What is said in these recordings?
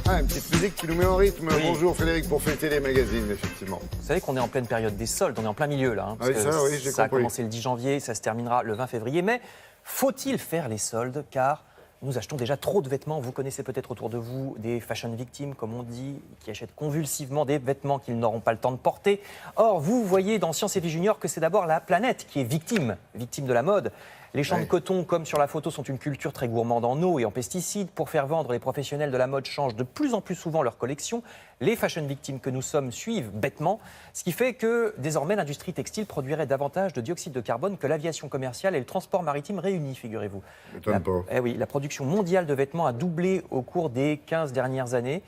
Ah, une petite musique qui nous met en rythme. Oui. Bonjour Frédéric, pour fêter les magazines, effectivement. Vous savez qu'on est en pleine période des soldes, on est en plein milieu là. Ah oui, ça, oui, j'ai ça a compris. commencé le 10 janvier, ça se terminera le 20 février. Mais faut-il faire les soldes? Car nous achetons déjà trop de vêtements. Vous connaissez peut-être autour de vous des fashion victims, comme on dit, qui achètent convulsivement des vêtements qu'ils n'auront pas le temps de porter. Or, vous voyez dans Science et Vie Junior que c'est d'abord la planète qui est victime de la mode. Les champs de coton, comme sur la photo, sont une culture très gourmande en eau et en pesticides. Pour faire vendre, les professionnels de la mode changent de plus en plus souvent leur collection. Les fashion victims que nous sommes suivent bêtement, ce qui fait que désormais l'industrie textile produirait davantage de dioxyde de carbone que l'aviation commerciale et le transport maritime réunis, figurez-vous. La production mondiale de vêtements a doublé au cours des 15 dernières années.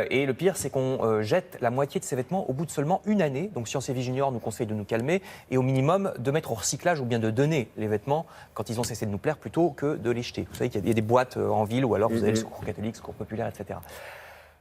Et le pire, c'est qu'on jette la moitié de ces vêtements au bout de seulement une année. Donc Science et Vie Junior nous conseille de nous calmer et au minimum de mettre au recyclage ou bien de donner les vêtements quand ils ont cessé de nous plaire plutôt que de les jeter. Vous savez qu'il y a des boîtes en ville ou alors vous avez le secours catholique, secours populaire, etc.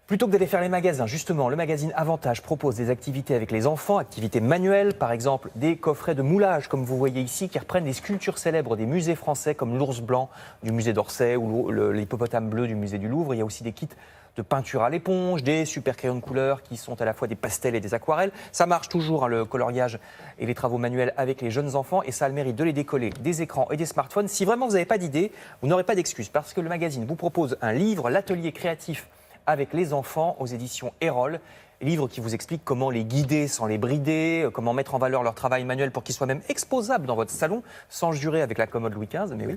Plutôt que d'aller faire les magasins, justement, le magazine Avantage propose des activités avec les enfants, activités manuelles, par exemple des coffrets de moulage, comme vous voyez ici, qui reprennent les sculptures célèbres des musées français, comme l'ours blanc du musée d'Orsay ou l'hippopotame bleu du musée du Louvre. Il y a aussi des kits de peinture à l'éponge, des super crayons de couleur qui sont à la fois des pastels et des aquarelles. Ça marche toujours, hein, le coloriage et les travaux manuels avec les jeunes enfants, et ça a le mérite de les décoller des écrans et des smartphones. Si vraiment vous n'avez pas d'idée, vous n'aurez pas d'excuse, parce que le magazine vous propose un livre, l'atelier créatif avec les enfants aux éditions Erol. Livre qui vous explique comment les guider sans les brider, comment mettre en valeur leur travail manuel pour qu'il soit même exposable dans votre salon, sans jurer avec la commode Louis XV. Mais oui.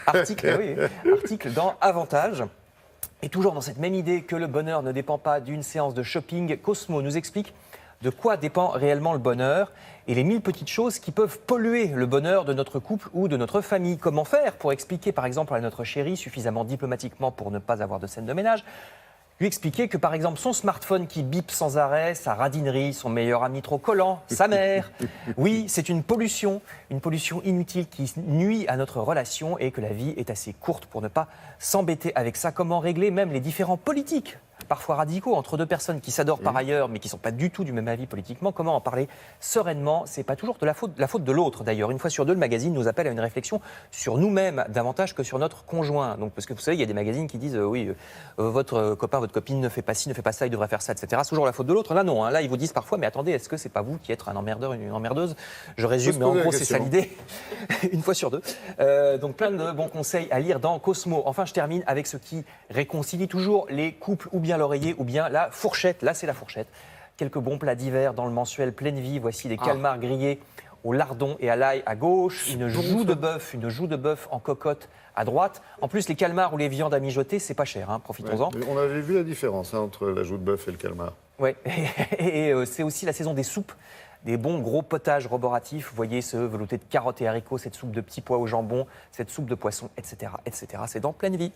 Article dans Avantage. Et toujours dans cette même idée que le bonheur ne dépend pas d'une séance de shopping, Cosmo nous explique de quoi dépend réellement le bonheur et les 1000 petites choses qui peuvent polluer le bonheur de notre couple ou de notre famille. Comment faire pour expliquer par exemple à notre chérie, suffisamment diplomatiquement pour ne pas avoir de scène de ménage, lui expliquer que, par exemple, son smartphone qui bip sans arrêt, sa radinerie, son meilleur ami trop collant, sa mère. Oui, c'est une pollution inutile qui nuit à notre relation et que la vie est assez courte pour ne pas s'embêter avec ça. Comment régler même les différends politiques, parfois radicaux, entre deux personnes qui s'adorent par ailleurs, mais qui ne sont pas du tout du même avis politiquement? Comment en parler sereinement? C'est pas toujours la faute de l'autre, d'ailleurs. Une fois sur deux, le magazine nous appelle à une réflexion sur nous-mêmes, davantage que sur notre conjoint. Donc, parce que vous savez, il y a des magazines qui disent votre copain, votre copine ne fait pas ci, ne fait pas ça, il devrait faire ça, etc. C'est toujours la faute de l'autre. Là, non. Là, ils vous disent parfois, mais attendez, est-ce que c'est pas vous qui êtes un emmerdeur, une emmerdeuse? Je résume, mais en gros, c'est ça l'idée. Une fois sur deux. Donc, plein de bons conseils à lire dans Cosmo. Enfin, je termine avec ce qui réconcilie toujours les couples, ou bien l'oreiller, ou bien la fourchette. Là, c'est la fourchette. Quelques bons plats d'hiver dans le mensuel Pleine Vie. Voici des calmars grillés au lardon et à l'ail à gauche, une joue de bœuf en cocotte à droite. En plus, les calmars ou les viandes à mijoter, c'est pas cher, hein, profitons-en. Ouais, on avait vu la différence entre la joue de bœuf et le calmar. Ouais, et c'est aussi la saison des soupes, des bons gros potages roboratifs. Vous voyez ce velouté de carottes et haricots, cette soupe de petits pois au jambon, cette soupe de poisson, etc., etc. C'est dans Pleine Vie.